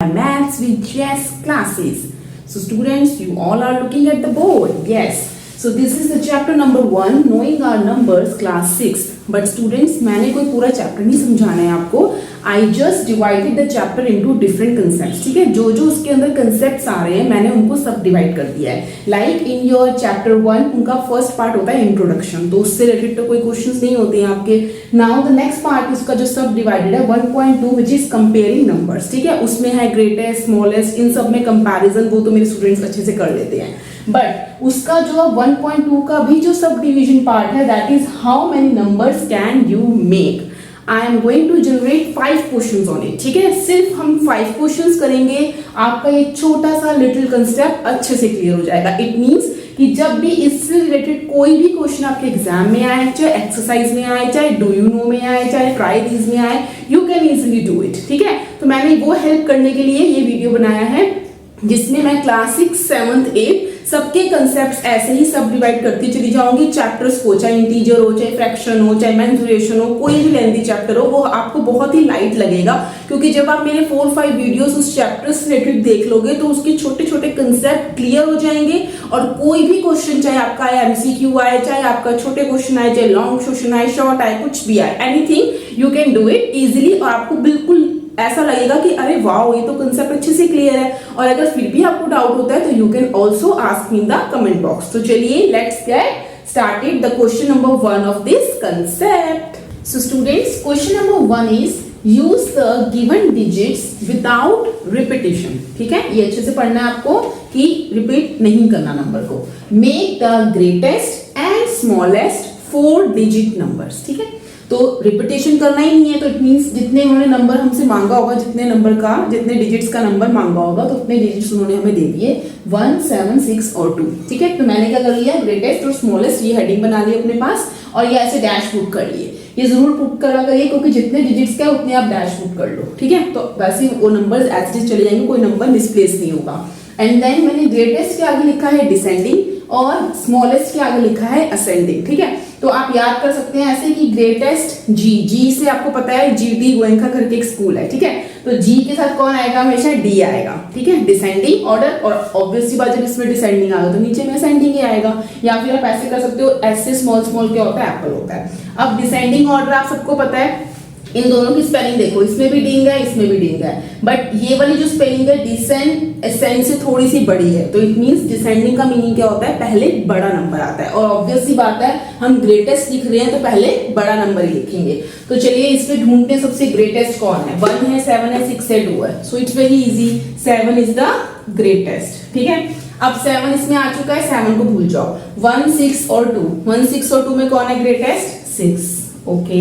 Maths with chess classes. So students, you all are looking at the board. Yes. So this is the chapter number 1, knowing our numbers, class 6. But students, मैंने कोई पूरा chapter नहीं समझाना है आपको. I just divided the chapter into different concepts. ठीक है, जो जो उसके अंदर concepts आ रहे हैं मैंने उनको सब डिवाइड कर दिया है. Like in your chapter 1 उनका फर्स्ट पार्ट होता है इंट्रोडक्शन, तो उससे रिलेटेड तो कोई क्वेश्चंस नहीं होते हैं आपके. नाउ द नेक्स्ट पार्ट इसका जो सब डिवाइडेड है 1.2 विच इज कंपेयरिंग नंबर्स. ठीक है, उसमें है ग्रेटेस्ट, स्मॉलेस्ट, इन सब में कंपैरिजन, वो तो मेरे स्टूडेंट्स अच्छे से कर लेते हैं. बट उसका जो 1.2 का भी जो सब डिवीजन पार्ट है that is how many numbers can you make. I am going to generate 5 questions on it. ठीक है, सिर्फ हम 5 क्वेश्चंस करेंगे, आपका ये छोटा सा लिटिल कंसेप्ट अच्छे से क्लियर हो जाएगा. इट मींस कि जब भी इससे रिलेटेड कोई भी क्वेश्चन आपके एग्जाम में आए, चाहे एक्सरसाइज में आए, चाहे डू यू नो में आए, चाहे ट्राई दिस में आए, you can easily do it. ठीक है, तो मैंने वो हेल्प करने के लिए ये वीडियो बनाया है जिसमें मैं क्लास 6, 7th, 8 सबके कंसेप्ट्स ऐसे ही सब डिवाइड करती चली जाऊंगी चैप्टर्स को, चाहे इंटीजर हो, चाहे फ्रैक्शन हो, चाहे मेंसुरेशन हो, कोई भी लेंथी चैप्टर हो, वो आपको बहुत ही लाइट लगेगा. क्योंकि जब आप मेरे 4-5 वीडियोस उस चैप्टर से रिलेटेड देख लोगे तो उसके छोटे छोटे कंसेप्ट क्लियर हो जाएंगे. और कोई भी क्वेश्चन, चाहे आपका एमसीक्यू आए, चाहे आपका छोटे क्वेश्चन आए, चाहे लॉन्ग क्वेश्चन आए, शॉर्ट आए, कुछ भी आए, anything you can do it easily. और आपको बिल्कुल ऐसा लगेगा कि अरे वाओ, ये तो कंसेप्ट अच्छे से क्लियर है. और अगर फिर भी आपको डाउट होता है तो you can also ask me in the comment box. तो चलिए let's get started. The question number 1 of this concept. So students, question number 1 is use the given digits without repetition. ठीक है, ये अच्छे से पढ़ना है आपको कि रिपीट नहीं करना नंबर को. Make the greatest and smallest 4 digit numbers. ठीक है, तो रिपीटेशन करना ही नहीं है, तो इट मींस जितने उन्होंने नंबर हमसे मांगा होगा, जितने नंबर का, जितने डिजिट्स का नंबर मांगा होगा, तो उतने डिजिट्स उन्होंने हमें दे दिए 1, 7, 6 और 2. ठीक है, तो मैंने क्या कर लिया, ग्रेटेस्ट और स्मॉलेस्ट ये हेडिंग बना ली अपने पास और ये ऐसे डैश पुट कर लिए. ये जरूर पुट करा करिए क्योंकि जितने डिजिट्स का उतने आप डैश पुट कर लो. ठीक है, तो वैसे वो नंबर्स एज इट इज चले जाएंगे, कोई नंबर मिसप्लेस नहीं होगा. एंड देन मैंने ग्रेटेस्ट के आगे लिखा है डिसेंडिंग और स्मॉलेस्ट के आगे लिखा है असेंडिंग. ठीक है, तो आप याद कर सकते हैं ऐसे कि ग्रेटेस्ट जी से आपको पता है जीडी गोयनका करके एक स्कूल है. ठीक है, तो जी के साथ कौन आएगा, हमेशा डी आएगा. ठीक है, डिसेंडिंग ऑर्डर, और ऑब्वियसली बात जब इसमें डिसेंडिंग आएगा तो नीचे में असेंडिंग ही आएगा. या फिर आप ऐसे कर सकते हो, ऐसे स्मॉल स्मॉल क्या होता है, एप्पल होता है. अब डिसेंडिंग ऑर्डर आप सबको पता है, इन दोनों की स्पेलिंग देखो, इसमें भी डिंग है, इसमें भी डिंग है, बट ये वाली जो स्पेलिंग है डिसेंड एसेंड से थोड़ी सी बड़ी है. तो इट मींस डिसेंडिंग का मीनिंग क्या होता है, पहले बड़ा नंबर आता है. और ऑब्वियसली बात है हम ग्रेटेस्ट लिख रहे हैं तो पहले बड़ा नंबर ही लिखेंगे. तो चलिए इसमें ढूंढते हैं सबसे ग्रेटेस्ट कौन है. 1 है, 7 है, 6 है, 2 है. So it's very easy, 7 is the greatest. ठीक है, अब 7 इसमें आ चुका है, 7 को भूल जाओ. 1, 6 और 2, 1, 6 और 2 में कौन है ग्रेटेस्ट, 6. ओके,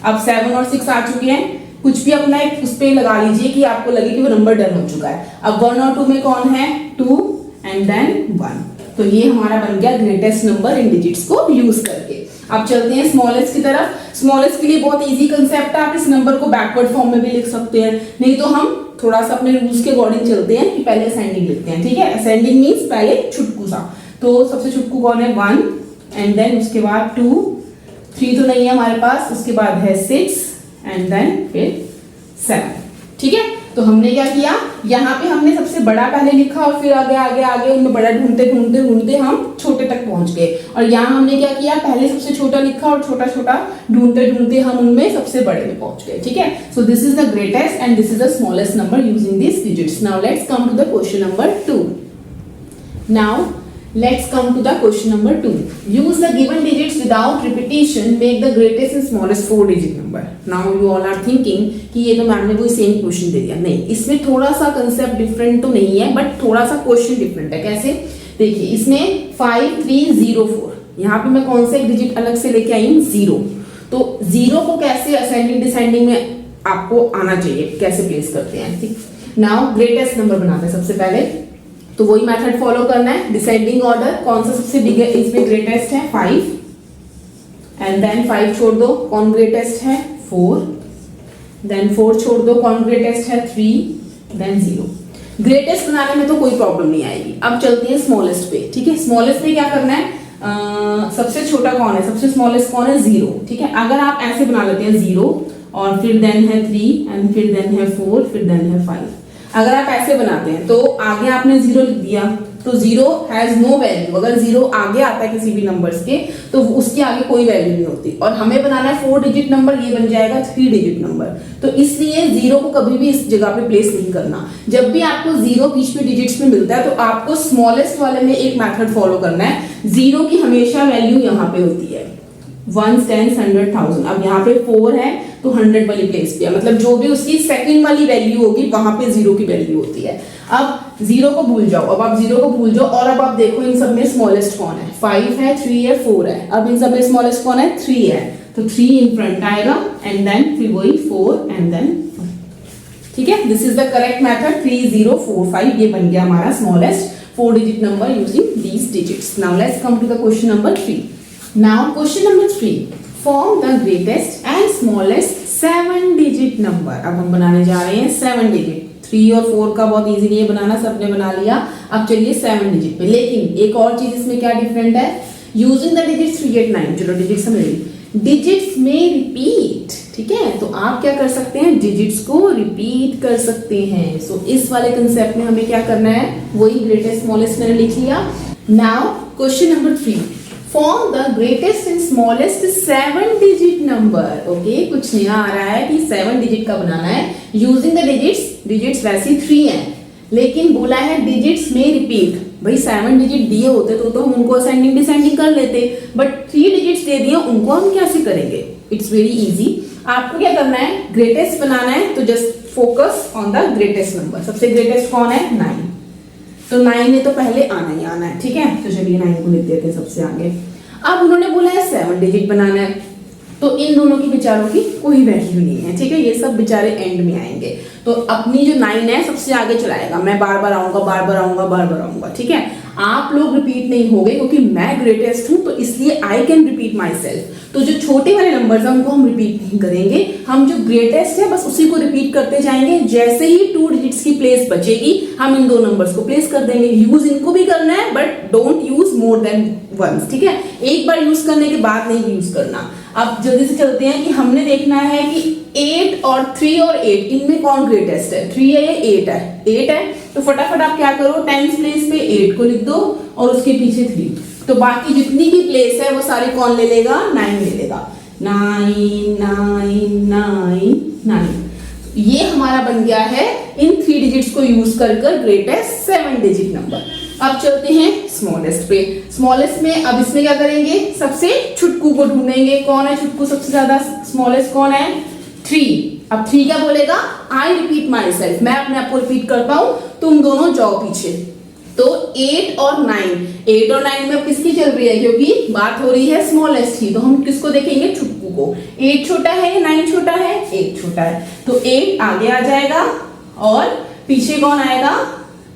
अब 7 और 6 आ चुके हैं. कुछ भी अपना एक उस पे लगा लीजिए कि आपको लगे कि वो नंबर डन हो चुका है. अब 1 और 2 में कौन है, 2 एंड देन 1. तो ये हमारा बन गया ग्रेटेस्ट नंबर इन डिजिट्स को यूज करके. अब चलते हैं स्मॉलेस्ट की तरफ. स्मॉलेस्ट के लिए बहुत इजी कंसेप्ट है, आप इस नंबर को बैकवर्ड फॉर्म में भी लिख सकते हैं, नहीं तो हम थोड़ा सा अपने रूल्स के अकॉर्डिंग चलते हैं कि पहले असेंडिंग लिखते हैं. ठीक है, असेंडिंग मींस पहले छुटकू सा. तो सबसे छुटकू कौन है, 1 एंड देन उसके बाद 2, 3 तो नहीं है हमारे पास, उसके बाद है 6 एंड देन फिर 7. ठीक है, तो हमने क्या किया, यहाँ पे हमने सबसे बड़ा पहले लिखा और फिर आगे आगे आगे उनमें बड़ा ढूंढते ढूंढते ढूंढते हम छोटे तक पहुंच गए. और यहाँ हमने क्या किया, पहले सबसे छोटा लिखा और छोटा छोटा ढूंढते ढूंढते हम उनमें सबसे बड़े में पहुंच गए. ठीक है, so this is the greatest and this is the smallest number using this digits. Now let's come to the question number 2. Now let's come to the question number 2. Use the given digits without repetition, make the greatest and smallest 4 digit number. Now you all are thinking कि ये तो ma'am ने वही same question दे दिया. नहीं, इसमें थोड़ा सा कंसेप्ट डिफरेंट तो नहीं है, बट थोड़ा सा क्वेश्चन डिफरेंट है. कैसे, देखिए इसमें 5, 3, 0, 4, यहाँ पे मैं कौन से एक डिजिट अलग से लेके आई हूँ, 0. तो 0 को कैसे असेंडिंग डिसेंडिंग में आपको आना चाहिए, कैसे प्लेस करते हैं. ठीक, नाउ ग्रेटेस्ट नंबर बनाते हैं सबसे पहले, तो वही मेथड फॉलो करना है. डिसेंडिंग ऑर्डर, कौन सा सबसे बिग है, इसमें ग्रेटेस्ट है 5 एंड देन 5 छोड़ दो, कौन ग्रेटेस्ट है 4, देन 4 छोड़ दो, कौन ग्रेटेस्ट है 3, देन 0. ग्रेटेस्ट बनाने में तो कोई प्रॉब्लम नहीं आएगी. अब चलते हैं स्मॉलेस्ट पे. ठीक है, स्मॉलेस्ट में क्या करना है, सबसे छोटा कौन है, सबसे स्मॉलेस्ट कौन है, 0. ठीक है, अगर आप ऐसे बना लेते हैं 0 और फिर देन है 3 एंड फिर देन है 4 फिर देन है 5. अगर आप ऐसे बनाते हैं तो आगे आपने 0 लिख दिया तो 0 हैज नो वैल्यू। अगर 0 आगे आता है किसी भी नंबर्स के तो उसके आगे कोई वैल्यू नहीं होती। और हमें बनाना है 4 डिजिट नंबर, ये बन जाएगा 3 डिजिट नंबर। तो इसलिए 0 को कभी भी इस जगह पे प्लेस नहीं करना। जब भी आपको 0 बीच में डिजिट्स में मिलता है तो आपको स्मॉलेस्ट वाले में एक मेथड फॉलो करना है। 0 की हमेशा वैल्यू यहाँ पे होती है 1, 10, 100, 1000। अब यहाँ पे 4 है तो 100 वाली प्लेस पे, मतलब जो भी उसकी सेकंड वाली वैल्यू होगी वहां पे 0 की वैल्यू होती है। अब 0 को भूल जाओ, अब आप 0 को भूल जाओ और अब आप देखो इन सब में स्मॉलेस्ट कौन है। 5 है, 3 है, 4 है। अब इन सब में स्मॉलेस्ट कौन है? 3 है। तो 3 इन फ्रंट आएगा एंड देन फिर वही 4 एंड देन, ठीक है। This is the correct method 3, 0, 4, 5। ये बन गया हमारा smallest 4 digit number using these digits. Now let's come to the question number 3। Now question number 3, form the greatest and smallest 7 digit number। अब हम बनाने जा रहे हैं 7 डिजिट। 3 और 4 का बहुत इजीली है बनाना, सबने बना लिया। अब चलिए 7 डिजिट पे। लेकिन एक और चीज इसमें क्या डिफरेंट है, यूजिंग द डिजिट्स 3, 8, 9। चलो डिजिट समझ ली। डिजिट्स में रिपीट, ठीक है। तो आप क्या कर सकते हैं, डिजिट्स को रिपीट कर सकते हैं। सो इस वाले कंसेप्ट में हमें क्या करना है, वही ग्रेटेस्ट स्मॉलेस्ट मैंने लिख लिया। Now question number 3, form the greatest and smallest 7 digit number. Okay, कुछ नया आ रहा है कि 7 डिजिट का बनाना है यूजिंग द डिजिट्स। डिजिट्स वैसे 3 हैं लेकिन बोला है डिजिट्स में रिपीट। भाई 7 डिजिट दिए होते तो हम उनको असेंडिंग डिसेंडिंग कर लेते, बट 3 डिजिट्स दे दिए, उनको हम कैसे करेंगे? It's very easy. आपको क्या करना है, ग्रेटेस्ट बनाना है तो just focus on the greatest number. सबसे ग्रेटेस्ट कौन है? 9। तो 9 में तो पहले आना ही आना है, ठीक है। तो चलिए 9 को लिख देते हैं सबसे आगे। अब उन्होंने बोला है 7 डिजिट बनाना है, तो इन दोनों की बेचारों की कोई वैल्यू नहीं है, ठीक है। ये सब बेचारे एंड में आएंगे। तो अपनी जो 9 है सबसे आगे चलाएगा। मैं बार बार आऊंगा, बार बार आऊंगा, बार बार आऊंगा, ठीक है। आप लोग रिपीट नहीं होगे क्योंकि मैं ग्रेटेस्ट हूं, तो इसलिए I can repeat my self. तो जो छोटे वाले नंबर्स हैं उनको हम रिपीट नहीं करेंगे। हम जो ग्रेटेस्ट है बस उसी को रिपीट करते जाएंगे। जैसे ही 2 डिजिट्स की प्लेस बचेगी हम इन 2 नंबर्स को प्लेस कर देंगे। यूज इनको भी करना है but don't use more than once, ठीक है। एक बार यूज करने के बाद नहीं यूज करना। अब जल्दी से चलते हैं कि हमने देखना है कि 8 और 3 और 8 इनमें कौन ग्रेटेस्ट है। 3 है या 8 है? 8 है। तो फटाफट आप क्या करो, 10th प्लेस पे 8 को लिख दो और उसके पीछे 3। तो बाकी जितनी भी प्लेस है वो सारी कौन ले लेगा? 9 ले लेगा। 9 9 9 9। ये हमारा बन गया है इन 3 डिजिट्स को यूज कर ग्रेटेस्ट 7 डिजिट नंबर। अब चलते हैं स्मॉलेस्ट पे। स्मॉलेस्ट में अब इसमें क्या करेंगे, सबसे छुटकू को ढूंढेंगे। कौन है छुटकू सबसे ज्यादा? स्मॉलेस्ट कौन है? 3। अब 3 क्या बोलेगा? I repeat my self. मैं अपने आप को रिपीट करता हूं, तुम दोनों जाओ पीछे। तो 8 और 9, 8 और 9 में अब किसकी चल रही है? क्योंकि बात हो रही है स्मॉलेस्ट की, तो हम किसको देखेंगे? छुटकू को। 8 छोटा है या 9 छोटा है? 8 छोटा है। तो 8 आगे आ जाएगा और पीछे कौन आएगा?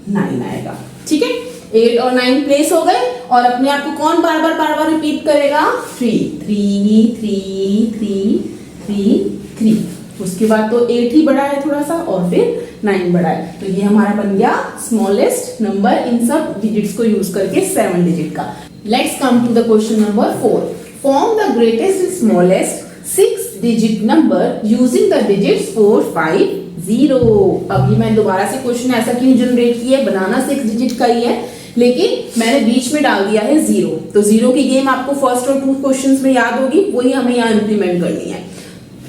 9 आएगा, ठीक है। 8 और 9 प्लेस हो गए और अपने आप को कौन बार बार रिपीट करेगा? 3 3 3 3 3 3। उसके बाद तो 8 ही बड़ा है थोड़ा सा और फिर 9 बड़ा है। तो ये हमारा बन गया स्मॉलेस्ट नंबर इन सब डिजिट्स को यूज करके 7 डिजिट का। Let's come to the question number 4। Form the greatest and smallest 6 digit number using the digits 4 5 0। अभी मैं दोबारा से क्वेश्चन ऐसा क्यों जनरेट किया है, बनाना 6 डिजिट का ही है लेकिन मैंने बीच में डाल दिया है 0। तो 0 की गेम आपको फर्स्ट और 2 क्वेश्चंस में याद होगी, वही हमें यहाँ इंप्लीमेंट करनी है।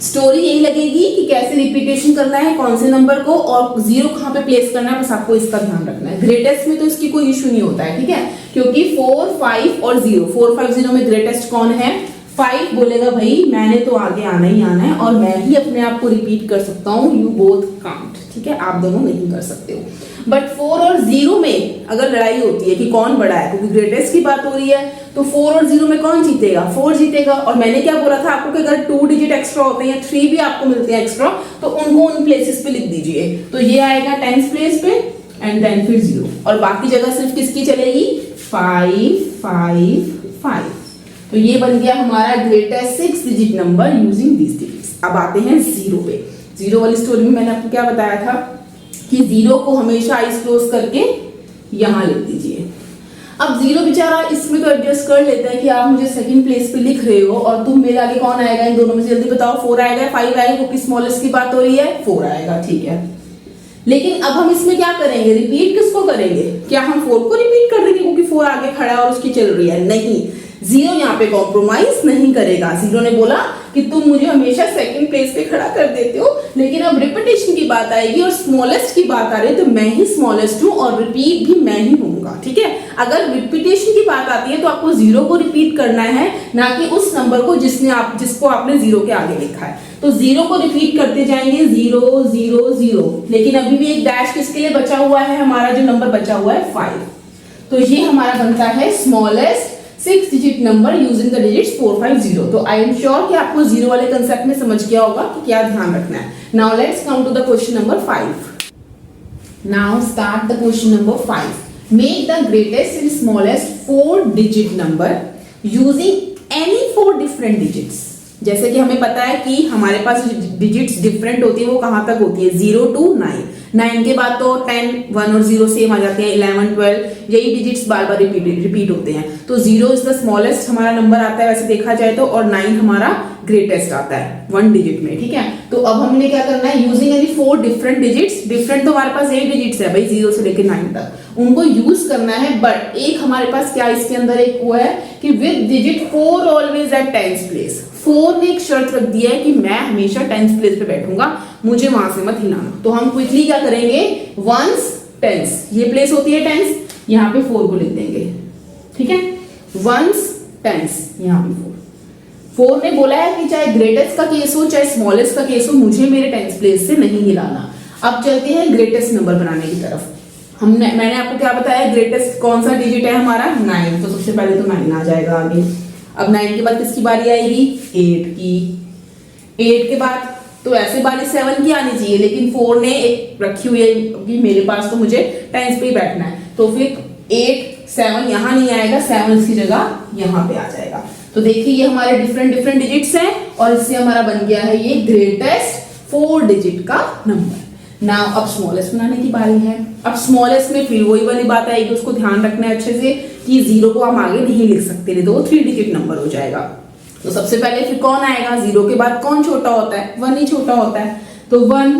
स्टोरी यही लगेगी कि कैसे रिपीटेशन करना है कौन से नंबर को और 0 कहाँ पे प्लेस करना है, बस आपको इसका ध्यान रखना है। ग्रेटेस्ट में तो इसकी कोई इश्यू नहीं होता है, ठीक है, क्योंकि 4 5 और 0 4 5 0 में ग्रेटेस्ट कौन है? 5 बोलेगा भाई मैंने तो आगे आना ही आना है और मैं ही अपने आप को रिपीट कर सकता हूँ, यू बोथ काउंट, ठीक है, आप दोनों नहीं कर सकते हो। बट 4 और 0 में अगर लड़ाई होती है कि कौन बड़ा है, क्योंकि ग्रेटेस्ट की बात हो रही है, तो 4 और 0 में कौन जीतेगा? 4 जीतेगा। और मैंने क्या बोला था आपको कि अगर 2 डिजिट एक्स्ट्रा होते हैं, 3 भी आपको मिलते हैं एक्स्ट्रा, तो उनको उन प्लेसेस पे लिख दीजिए। तो ये आएगा 10th प्लेस पे एंड देन फिर 0 और बाकी जगह सिर्फ किसकी चलेगी? 5 5 5। तो ये बन गया हमारा greatest 6 digit number using this digits. अब आते हैं 0 पे। 0 वाली स्टोरी में मैंने आपको क्या बताया था कि 0 को हमेशा आईज क्लोज करके यहां लिख दीजिए। अब 0 बेचारा इसमें तो एडजस्ट कर लेता है कि आप मुझे सेकंड प्लेस पे लिख रहे हो और तुम मेरे आगे कौन आएगा इन दोनों में से जल्दी बताओ? 4 आएगा 5 आएगा, क्योंकि स्मॉलेस्ट की बात हो रही है, 4 आएगा, ठीक है। लेकिन अब हम इसमें क्या करेंगे, रिपीट किसको करेंगे, क्या हम 4 को रिपीट कर देंगे क्योंकि 4 आगे खड़ा है और उसकी चल रही है, नहीं, जीरो यहाँ पे कॉम्प्रोमाइज नहीं करेगा। जीरो ने बोला कि तुम मुझे हमेशा सेकंड प्लेस पे खड़ा कर देते हो, लेकिन अब रिपीटेशन की बात आएगी और स्मॉलेस्ट की बात आ रही है तो मैं ही स्मॉलेस्ट हूँ और रिपीट भी मैं ही होऊंगा, ठीक है। अगर रिपीटेशन की बात आती है तो आपको जीरो को रिपीट करना है, ना कि उस नंबर को जिसको आपने जीरो के आगे लिखा है। तो जीरो को रिपीट करते जाएंगे, 0 0 0, लेकिन अभी भी एक डैश किसके लिए बचा हुआ है, हमारा जो नंबर बचा हुआ है 5। तो ये हमारा बनता है smallest 6 digit number using the digits 4 5 0। तो आई एम श्योर कि आपको जीरो वाले कंसेप्ट में समझ गया होगा कि क्या ध्यान रखना है। Now let's come to the question number 5। Now start the question number 5। Make the greatest and smallest 4 digit number using any 4 different digits. जैसे कि हमें पता है कि हमारे पास डिजिट्स डिफरेंट होती है, वो कहां तक होती है, 0 to 9। 9 के बाद तो 10 1 और 0 सेम आ जाते हैं, 11 12 यही डिजिट्स बार बार रिपीट होते हैं। तो 0 इज द स्मॉलेस्ट हमारा नंबर आता है वैसे देखा जाए तो, और 9 हमारा ग्रेटेस्ट आता है 1 डिजिट में, ठीक है। तो अब हमने क्या करना है, using any 4 different digits, different तो हमारे पास 8 डिजिट्स है भाई 0 से लेकर 9 तक, उनको यूज करना है। बट एक हमारे पास क्या इसके अंदर एक हुआ है कि with digit 4 always at 10th place. 4 ने एक शर्त रख दिया है कि मैं हमेशा 10th प्लेस पे बैठूंगा, मुझे वहां से मत हिलाना। तो हम क्विकली क्या करेंगे, 1s 10s, ये प्लेस होती है 10s, यहाँ पे 4 को लिख देंगे, ठीक है। 1s 10s, यहाँ पे 4 ने बोला है कि चाहे ग्रेटेस्ट का केस हो चाहे स्मॉलेस्ट का केस हो, मुझे मेरे 10th प्लेस से नहीं हिलाना। अब चलते हैं ग्रेटेस्ट नंबर बनाने की तरफ। मैंने आपको क्या बताया, ग्रेटेस्ट कौन सा डिजिट है हमारा, 9। तो सबसे पहले तो 9 आ जाएगा आगे। अब 9 के बाद किसकी बारी आएगी, 8 की। 8 के बाद तो ऐसे बारी 7 की आनी चाहिए, लेकिन 4 ने एक रखी हुई है कि मेरे पास तो मुझे 10th पे ही बैठना है, तो फिर 8 7 यहाँ नहीं आएगा, 7 इसकी जगह यहाँ पे आ जाएगा। तो देखिए ये हमारे डिफरेंट डिजिट्स हैं और इससे हमारा बन गया है ये ग्रेटेस्ट 4 डिजिट का नंबर। नाउ अब स्मॉलेस्ट बनाने की बारी है। अब स्मॉलेस्ट में फिर वही वाली बात आएगी, उसको ध्यान रखना है अच्छे से कि 0 को हम आगे नहीं लिख सकते, नहीं तो वो 3 डिजिट नंबर हो जाएगा। तो सबसे पहले फिर कौन आएगा, 0 के बाद कौन छोटा होता है, 1 ही छोटा होता है, तो 1।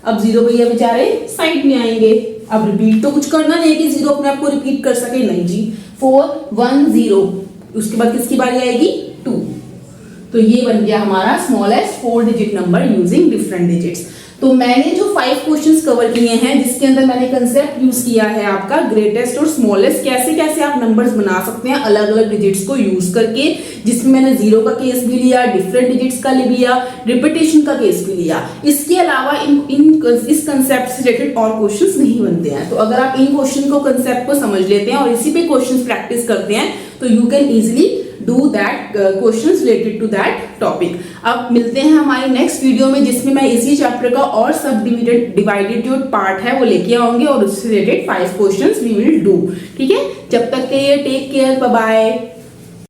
अब 0 भैया बेचारे साइड में आएंगे। अब रिपीट तो कुछ करना नहीं कि 0 अपने आप को रिपीट कर सके, नहीं जी। 4 1 0, उसके बाद किसकी बारी आएगी, 2। तो ये बन गया हमारा smallest 4 digit number using different digits. तो मैंने जो 5 क्वेश्चंस कवर किए हैं, जिसके अंदर मैंने कंसेप्ट यूज किया है आपका ग्रेटेस्ट और स्मॉलेस्ट, कैसे कैसे आप नंबर्स बना सकते हैं अलग अलग डिजिट्स को यूज करके, जिसमें मैंने 0 का केस भी लिया, डिफरेंट डिजिट्स का लिया, रिपीटेशन का केस भी लिया। इसके अलावा इस कंसेप्ट से रिलेटेड और क्वेश्चंस नहीं बनते हैं। तो अगर आप इन क्वेश्चन को कंसेप्ट को समझ लेते हैं और इसी पे क्वेश्चंस प्रैक्टिस करते हैं तो you can easily do that questions related to that topic. अब मिलते हैं हमारी नेक्स्ट वीडियो में, जिसमें मैं इसी चैप्टर का और सब डिवाइडेड जो पार्ट है वो लेके आऊंगी और उससे related 5 questions we will do, ठीक है। जब तक के लिए टेक केयर, बाय बाय।